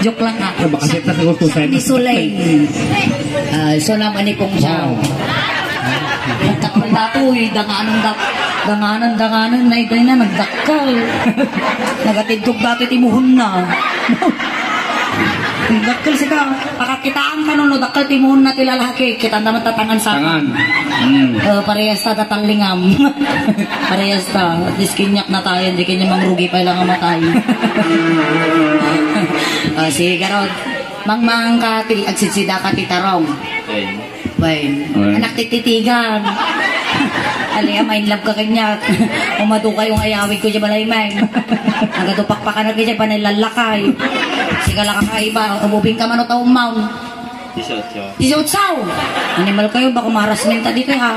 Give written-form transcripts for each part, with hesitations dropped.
Joke lang ha. Bakasit na siguro to Siya ni Sulay. So naman ni Kong Chow. Nagdakal dato eh. Danganan na iday na nagdakal. Nagatidog dato timuhon na. Dakal sika, pakakitaan ka nun, dakal timuhon na tilalaki. Kita naman tatangan sa Tangan. Parehas ta tatanglingam. Parehas ta. At least kinyak na tayo, hindi kanya mangrugi pa ilang amatay. Sige, garod. Mang kati, agsitsida ka titarong. Bain. Anak tititigan. Alaya, main love ka kanya. Umado kayong ayawin ko dyan balay-may. Nagadupak-pakan na kanya, panilalakay. Sigala ka kaiba, umubing ka man o taong maun. Disotsaw! Animal kayo, baka marasment ta dito ha.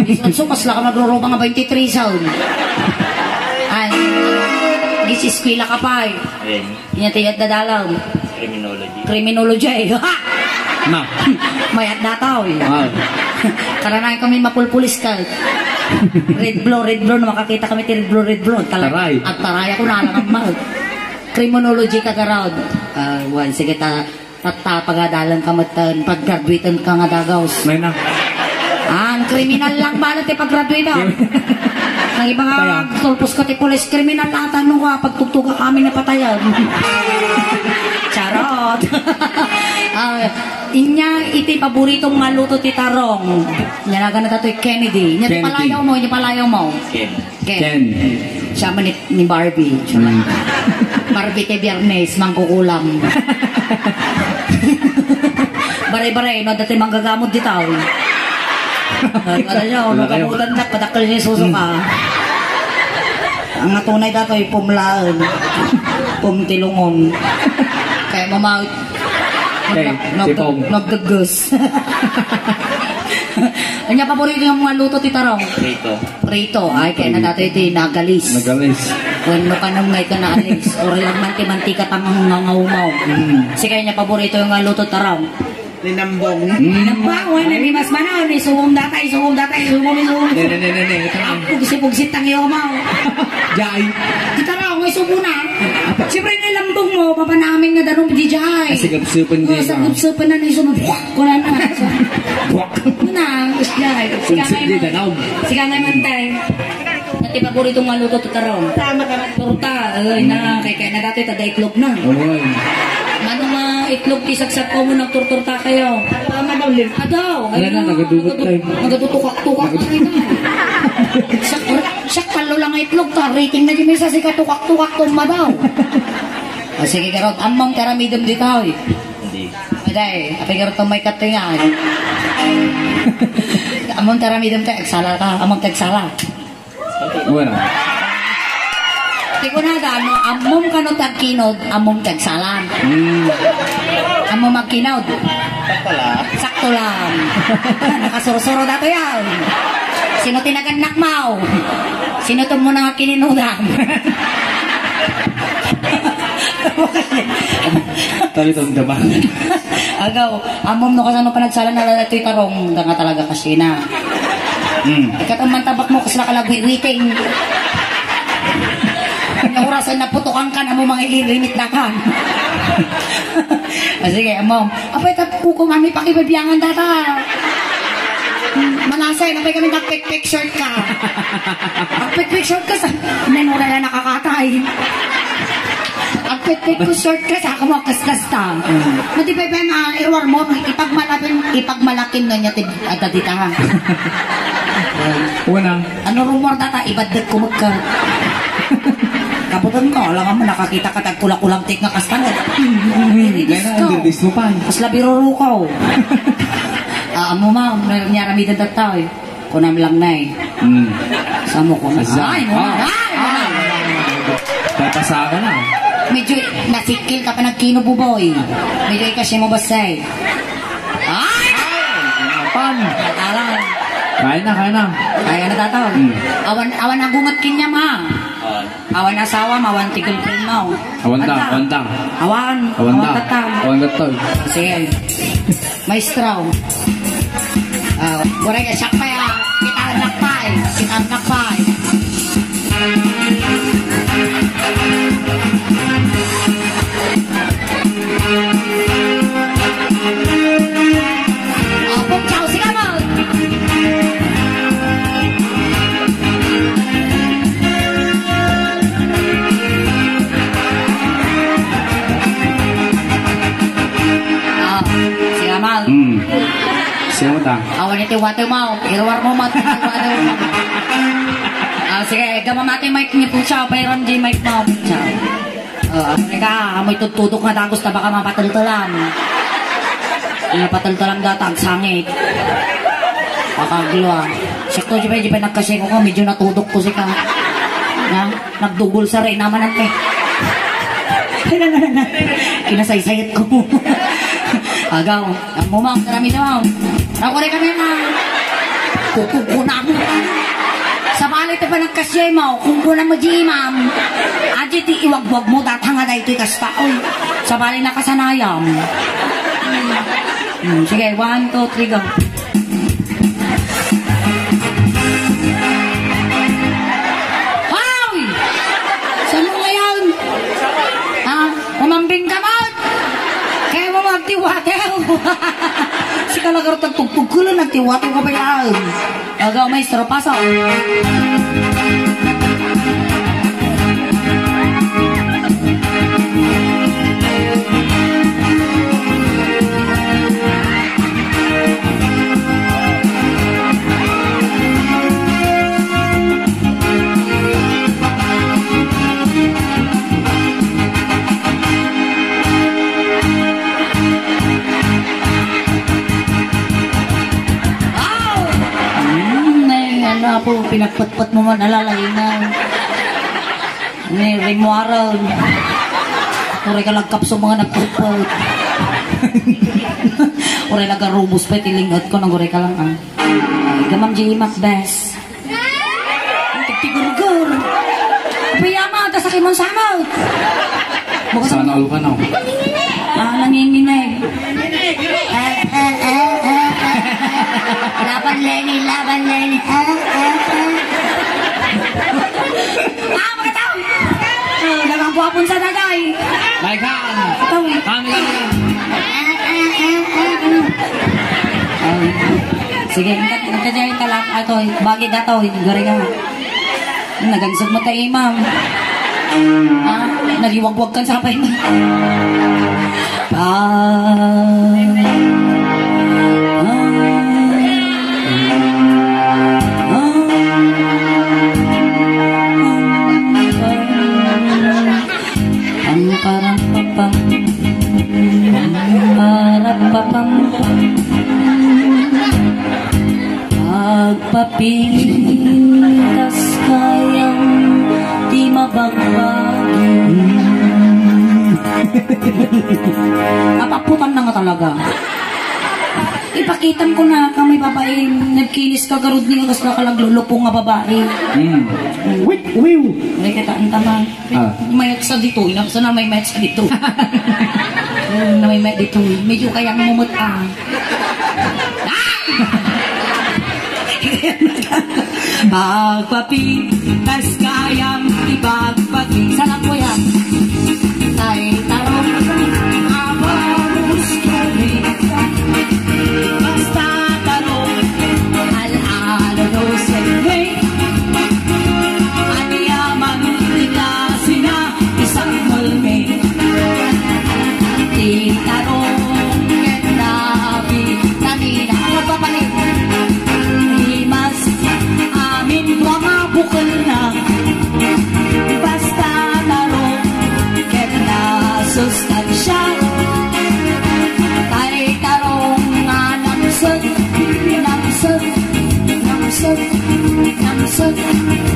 Disotsaw, kasla ka magluro mga 23 sound. Gisiskwila ka pa eh. Inyatiyat dadalaw. Criminology. Ha! Na. Mayat dataw eh. Karanahin kami mapulpulis ka. Red blow na makakita kami ti red blow. Taray. At taray ako na lang ang criminology ka karawd. Sige pagadalan ka matan, pag-graduatean ka nga dagaws. May na. Ang kriminal lang ba natin pag-graduate daw? Ang iba nga tulpos ka ti pulis, kriminal lang tanong ka, pagtugtuga kami na patayan. Charot. Inya iti paboritong maluto ti tarong. Nyalaga na tatoy Kennedy. Nya palayaw mo. Ken. Siya man ni Barbie. Barbie te Biyernes mangkukulam. Baray-baray no dati manggagamot di tao. Ano niya, kamutan na padakal niya susuka. Ang natunay datoy pumlaan. Pumtilungon. Kaya mama nagdagus. Anya paborito yung mga luto ti tarong? Prito. Ay kaya na dati iti nagalis. Kung no kanang ngay ka na alis. Or lang manti-mantika tamang ngangaumaw. Kasi kaya niya paborito yung luto tarong. Linambong. Linambong. Ni mas manaw. Sumong datay. Pugsit ang iyomaw. Jai. Di tarong. May subo na. Siyempre nilambong mo. Papanamin nga danong di jay. Sigap-supan din. Sigap-supan na ni sumo. Kuna na. Kuna. Jay. Siga ngay mantay. Nati paborito nga luto tarong. Tama ka. Turuta. Na kaya na dati tada itlog na. Ano nga itlog isagsak ko mo nagturturta kayo. Madawlim. Adaw. Ayan na, nagadugot tayo. Nagadutukak-tukak tayo na. Siyak palo lang itlog ta. Rating na din sa sikatukak-tukak tumadaw. Sige karot, among karamidom dito eh. Hindi. Aday, apay karot may katingan. Among karamidom ta, eksala ka. Among tegsala. Wala. Di ko na ano, among kanot tagkinod, among tagsalan. Among magkinod. Sakto lang. Nakasuro-suro dato yan. Sino tinaganak mau? Sino ito mo na kininudan? Talitong daman. Agaw, among no kasano pa nagsalan na lalato'y tarong, nga talaga kasi na. Ikat ang mantabak mo kasi nakalagwi-witing. Ang orasan na putukan ka na mo mga ililimit na kan. Sige, mom. Apay tapukong kami pakibabiyangan data. Manasay, napay kami nag-pick shirt ka. Nag-pick shirt ka sa nenura na nakakatay. Nag-pick shirt ka sa kamukas-kas ta. Matipay pa yung irwar mo, ipagmalakin na niya at dita ha. Wala. Ano rumor data, ibadag ko magka. Kaputan ko, alam mo, nakakita ka tagkulak-kulang tik nga kastan. Gaya na, underdis mo pa. Kasla biroro ko. Amo ma, nyaramidad at tao eh. Kunam lang na eh. Samo ko na. Ay, mo na. Papasa ka na. Medyo nasikil ka pa nagkinububoy. Medyo ikasya mo basay. Ay! Pan! Alam. Kaya na. Kaya na tataw. Awan agungat kinya ma. Awan asawa, awan tigil prin mo. Awan tang. Awan tatang. Awan tatang. Sige. Maestraw. Goreng ya siapa ya? Kita nakpai. Sino ta? Awan iti water mo. Irwar mo mat. Sige, gamamati mic niyo po siya. Pairon di mic mo. Ka, amoy tutudok na dagos na baka mapatultulan. Napatultulan datang sangit. Pakaglo. Sakto di ba nagkasing ko, medyo natudok ko si ka. Nagdugol sa rin naman ang kinasaysayat ko. Agaw, ang mumang, karami daw. Ako rin kami na kukukunan. Sa palit pa nagkasyay mo, kung kunan mo di ma'am, adi ti iwagwag mo, datang nga ito'y kastaoy. Sa palit na kasanayam. Sige, 1, 2, 3, go. Wow! Saan mo ngayon? Umambing ka mo? Kaya mo magtiwataw. Si kalagar tagtugtug ko lang, nagtiwataw ka ba yan? Agaw, maestro, pasok. Po, pinagpatpat mo man alalayinan. Ringwaran. Kuray ka lagkap sa mga nagpatpat. Kuray lagarubos pa tilingot ko nang kuray ka lang. Gamam J. Macbeth. Tigtigur-gur. Piyama, tas akin mong samot. Sana all ka na. Nanginginig. Laban Lenny, laban Lenny. Mga tao! Nagangguapon sa dagay. Maikan! Kami. Sige, nagkadyayin ka lang. Ito, bagay na ito. Gari ka. Nagansog mo tayo, ma'am. Naliwagwag ka sa kapay mo. Pagpapitas kayang di mabagbagin. Napaputan na nga talaga. Ipakitan ko na kami babae. Nagkinis ka garod niya kasi nakalaglulupong nga babae. Wait, wiw. May kataan tama. May sa dito. Sana may mayat sa dito. Na may mayat dito. Medyo kayang mumutang. Pagpapitas kayang ipagpagin. Sana po yan. Tay tarong abarus kami. Basta tarong al-ano no selwe. At yaman nila sina isang mulme. Di tarong kenabi tanina. Ano pa palit? Bukal na basta tarong ket na sustansya tay tarong nga namsot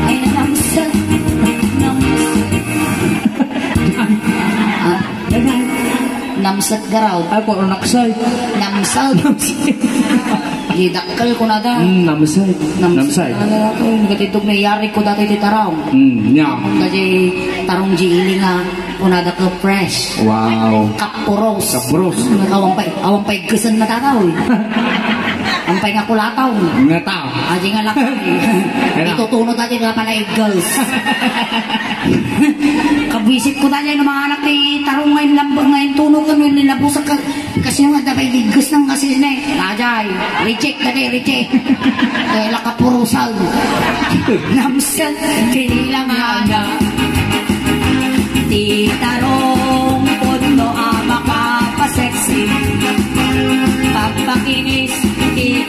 ay namsot namsot garaw Ay, kung naksay. namsot didakkel ko na da. Namsay. Ano ko, nagtitog na yari ko dati di tarong. Nya. Kasi tarong giili nga, punada ko fresh. Wow. Kapuros. Kapuros. Awang pay gusan na tataw. Ang pay nga kulataw. Nga tao. Aji nga lakay. Itutunod natin na pala girls. Kabwisit ko dali ng mga anak ni tarong ngayon lambang ngayon tunog ka nung nilabusak ka. Kasi nga dapat idigus ng kasi na eh. Ajay, reject na rin, reject. Kaya lakapurusaw. Namsan, kinilang aga. Di tarong puno ang makapaseksi. Pagpakinis, di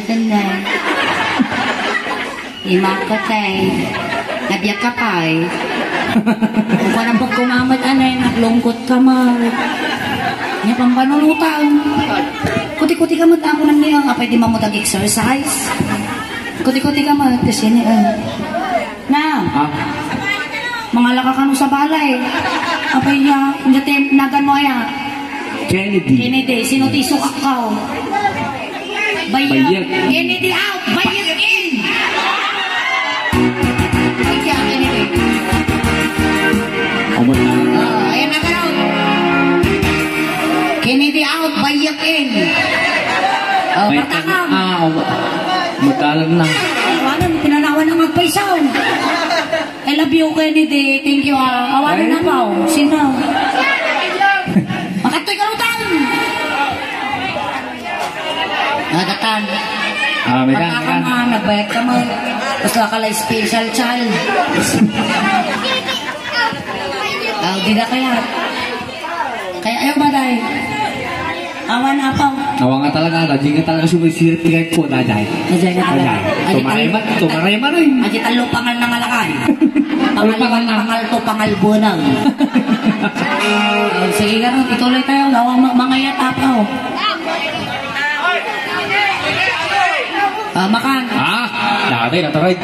dandan. Imakatay. Nabiyak ka pa eh. Kung parang pag kumamad anay, naglungkot ka ma. Nga pang panulutan. Kuti-kuti ka ako nang niya. Apay di mamutag exercise. Kuti-kuti ka kasi niya. Na. Mga laka ka sa balay. Apay niya. Hindi nagan mo ya. Kennedy. Sino tisok akaw? Bayag. Kennedy out. Bayag in. Kaya Kennedy. Ayan na ka raw. Kennedy out. Bayag in. Patakam. Magdalag na. Awanan. Pinanawan ng magpaisaw. I love you, Kennedy. Thank you. Awanan na pa. Sino? Makatoy ka lutan. Nagatan. Megan. Nagbayad ka mo. Tapos lakala special child. Di na kaya. Kaya ayaw ba dahil? Awan na pa. Awa nga talaga. Dajing nga talaga sumisirip tigay po. Dajay. Dajay nga talaga. Tumaray man rin. Aji talo pangal na malakay. Pangal to pangal bunang. Sige ka rin. Ituloy tayo. Lawang mga yatapaw. Makan. Dati nataray.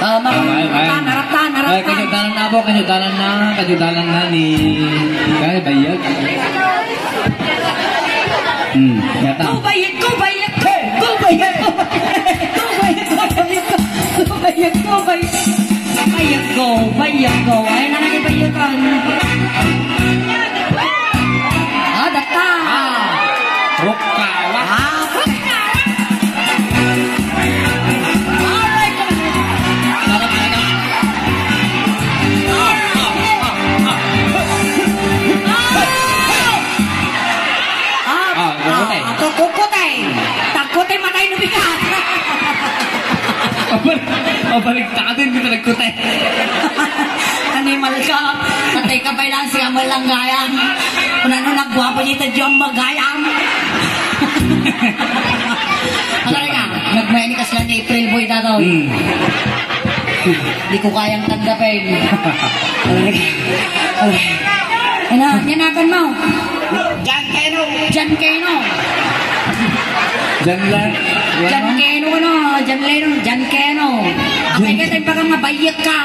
Makan. Haraptan. Ay, kanyudalan na po. Kanyudalan na ni Kaya Bayag. Yata. Kubayag. Ay, nanay bayagan. Data. Rukawa. Takot ay matay na bigat. Baliktatin kita nagkutay. Animal ka. Patay ka pa lang siya malang gayang. Kung ano nagwapo niya ito diyang magayang. Matay ka. Nagmayan ka sila ni April Boy na daw. Hindi ko kayang tanggapin. Yanagan mo. Jan Keno. Apay ka tayo baka mabayag ka.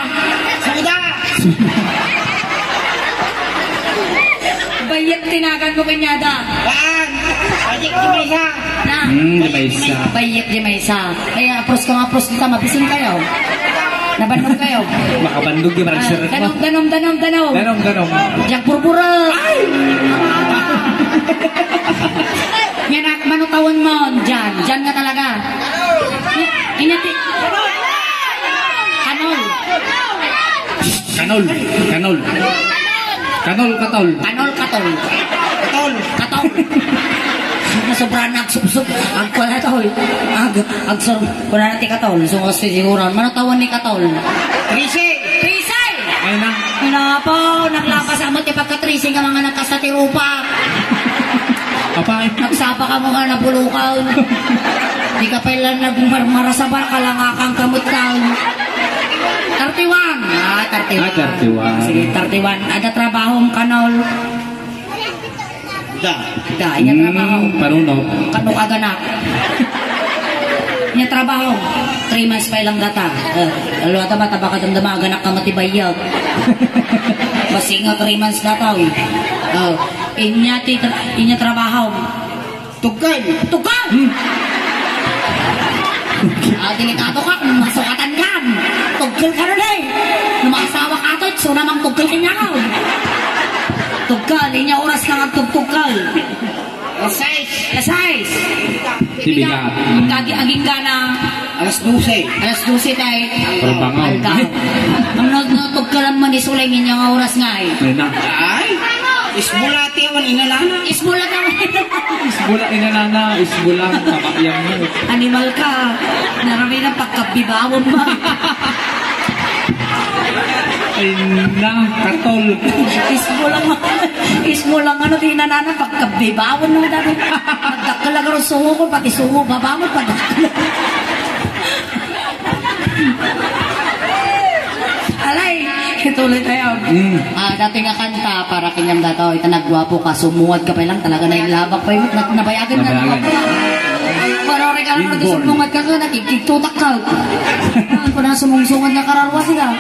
Suda! Bayag tinagan ko kanyada. Bayag di may isa. Bayag di may isa. Kaya apros kita, mabising kayo. Nabandog kayo. Makabandog yung marang sirit mo. Danom. Diyak purpura. Yan ang manutawan mo. Diyan nga talaga. Inati. Katol. Sobrang nagsubsub. Ang pala tol. Kuna natin katol. So, siguran. Manutawan ni katol. Trisay! Ayun na. Pinapo. Naklapas amot yung pagka-trisay ka mga nakasatirupa. Nagsapa ka mga napulukaw. Di ka pala nagmarasabar ka lang akang kamot ka. 31. Sige, 31. Ada trabahong kanol. Iya trabaho. Paruno. Kanong aganak. Iya trabaho. 3 months pa ilang data. Lalo ata bata baka damdama aganak ka matibayag. Masinga 3 months data. Inya trabaho. Tugan. Delikado ka kung masukatan ka. Tugkil ka rin eh. Numasawa ka ito. So namang tugkil ka niya ka. Tugkal. Inya oras ka nga tugkal. Lasais. Sibigat. Aging ka na. Alas 12 tayo. Perbangaw. Ang tugkalan mo ni Sulay niya oras nga eh. Ay, isbulati awan inalana. Isbula Inalana. Kamakiyang mo. Animal ka. Narami na pagkabibawon mo. Ay na, katol. Isbula mo. Ismo lang ano, tinanana, pagkabibawan mo dati. Nagdakala ka rin sungo ko, pati sungo, baba mo, pagdakala. Alay, ituloy tayo. Dati nga kanta, para kanyang dato, itanagwapo ka, sumuwad ka pa lang, talaga na yung labak pa yun, nabayagan na naman. Parang ka lang natin sumungad ka ka, nakikitutak ka. Kung na sumungsungad na kararwa sila.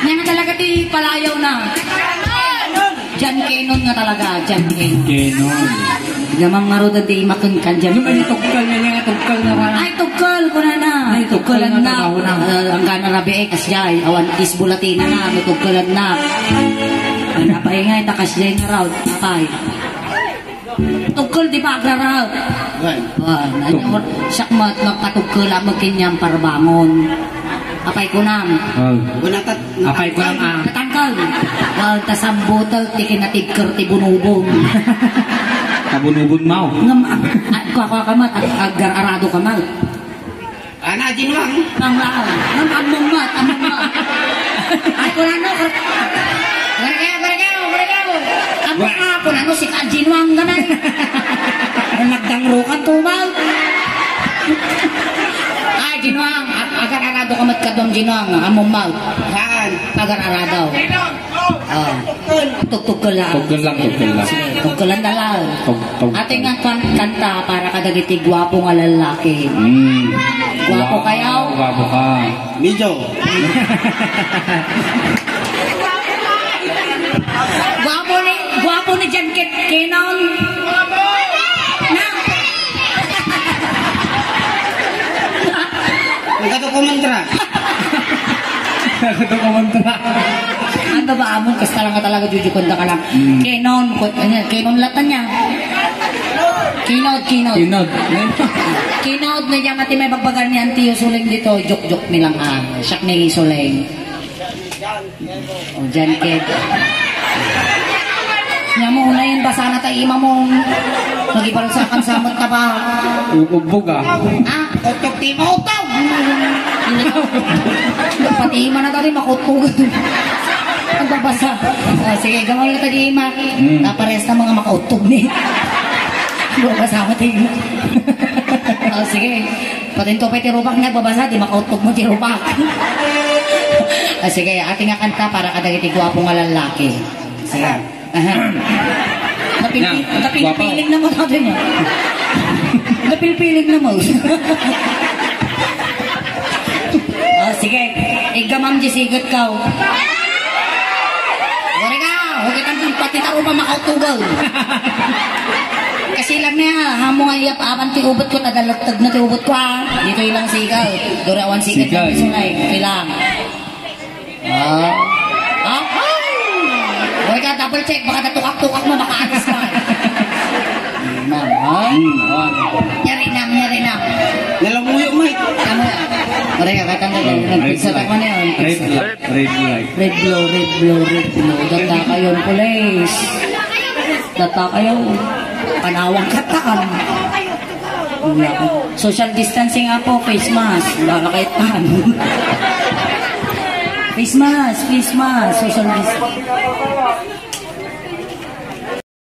Yan nga talaga ti palayaw na. Jan Kenon nga talaga, Jan Kenon. Kenon. Gamang maruda di makun kan Jan. Yung may tugkal na niya, tugkal na wala. Ay, tugkal ko na na. Ay, tugkalan na. Ang gana rabi kasyay. Awan isbulatina na, may tugkalan na. Ay, napaingay, takasyay na raw. Apay. Tugkal di ba agraraw? Siyak magpatugkala magkinyang parbangon. Apay ko nam. Apay ko nam. Katangkal. Wal tasambutal tikinatigker ti bunubong. Kabunubon mau. Ngam kamat agar-arado kamal. Ana jinwang. Ngam lao. Ngam amungmat. Ay ko na no. Mereka. Ako na no si Kajinwang ganay. Nagdangrukan tumal. Ay, Jinwang, agar-arado ka matkadong Jinwang, among mouth. Saan? Agar-arado. Tugtugkal lang. Tugtugkal lang na lang. Ating nga kanta para kadagiti gwapo nga lalaki. Gwapo kayaw? Gwapo ka. Medyo. Gwapo ni Jan Kenon. Nagkatukumantra. Ano ba amon? Kasi talaga jujukunda ka lang. Kenon latan niya. Kinod na niya mati may bagbagan ni Antiyo Suling dito. Jok nilang siyak ni Suling. O, Jan Ked. Nga mo, unayin ba sana tayo ima mong magibalsakan sa amot ka ba? Uubog Otok timo. Otaw! Pati ima na tayo makutug. Ang babasa. Sige, gawin na tayo ima. Napares na mga makautog ni. Babasa mo tayo. Sige. Patinto pa tirupak na babasa. Di makautog mo tirupak. Sige, ating nga kanta para kadagiti gwapo nga lalaki. Sige. Napilpiling na mo natin niya. Napilpiling na mo. Sige, igamam di sigat ka. Wari ka, huwag kitang patitaro pa makautugal. Kasi lang niya, hamo nga iyap apan ti ubot ko, tadalatag na ti ubot ko Dito ilang sigaw. Durawan sigat na pisunay. Ilang. Huwag ka double check, baka natukak-tukak mo, makaalis ka. Nyari nam. Nalamuyo, Mike. Kamu ya? Mereka katang nagpisa tako na yun. Red blow. Data kayo, police. Data kayo. Panawang kataan. Social distancing nga po, face mask. Lalakaitan. Face mask. Social distancing.